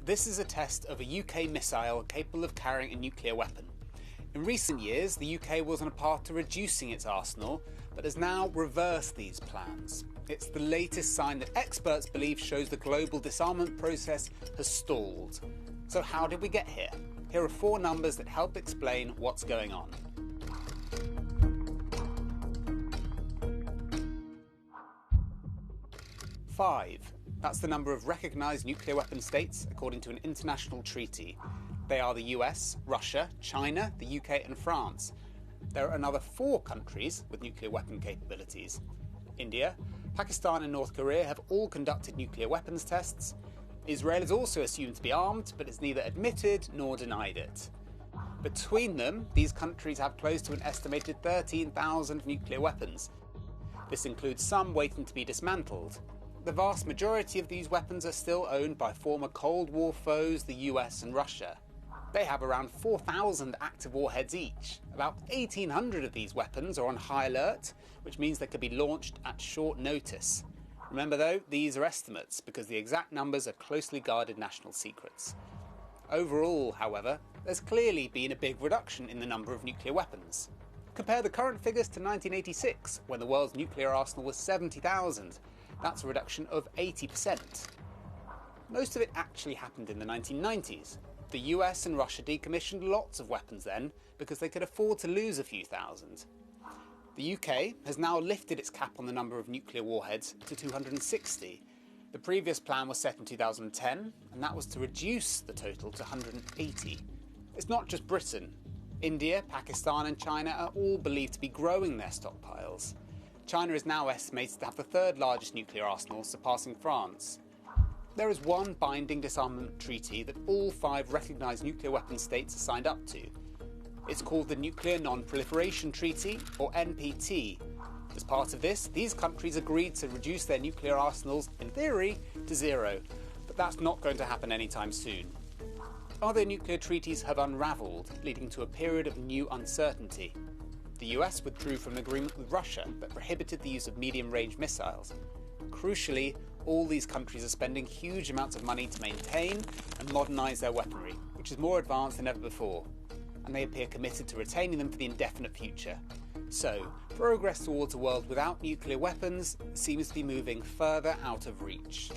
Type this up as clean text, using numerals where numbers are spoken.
This is a test of a UK missile capable of carrying a nuclear weapon. In recent years, the UK was on a path to reducing its arsenal, but has now reversed these plans. It's the latest sign that experts believe shows the global disarmament process has stalled. So how did we get here? Here are 4 numbers that help explain what's going on. Five. That's the number of recognised nuclear weapon states according to an international treaty. They are the US, Russia, China, the UK and France. There are another 4 countries with nuclear weapon capabilities. India, Pakistan and North Korea have all conducted nuclear weapons tests. Israel is also assumed to be armed, but has neither admitted nor denied it. Between them, these countries have close to an estimated 13,000 nuclear weapons. This includes some waiting to be dismantled. The vast majority of these weapons are still owned by former Cold War foes, the US and Russia. They have around 4,000 active warheads each. About 1,800 of these weapons are on high alert, which means they could be launched at short notice. Remember though, these are estimates because the exact numbers are closely guarded national secrets. Overall, however, there's clearly been a big reduction in the number of nuclear weapons. Compare the current figures to 1986, when the world's nuclear arsenal was 70,000. That's a reduction of 80%. Most of it actually happened in the 1990s. The US and Russia decommissioned lots of weapons then because they could afford to lose a few thousand. The UK has now lifted its cap on the number of nuclear warheads to 260. The previous plan was set in 2010, and that was to reduce the total to 180. It's not just Britain. India, Pakistan and China are all believed to be growing their stockpiles. China is now estimated to have the 3rd largest nuclear arsenal, surpassing France. There is one binding disarmament treaty that all 5 recognised nuclear weapon states are signed up to. It's called the Nuclear Non-Proliferation Treaty, or NPT. As part of this, these countries agreed to reduce their nuclear arsenals, in theory, to 0. But that's not going to happen anytime soon. Other nuclear treaties have unravelled, leading to a period of new uncertainty. The US withdrew from an agreement with Russia that prohibited the use of medium-range missiles. Crucially, all these countries are spending huge amounts of money to maintain and modernise their weaponry, which is more advanced than ever before, and they appear committed to retaining them for the indefinite future. So, progress towards a world without nuclear weapons seems to be moving further out of reach.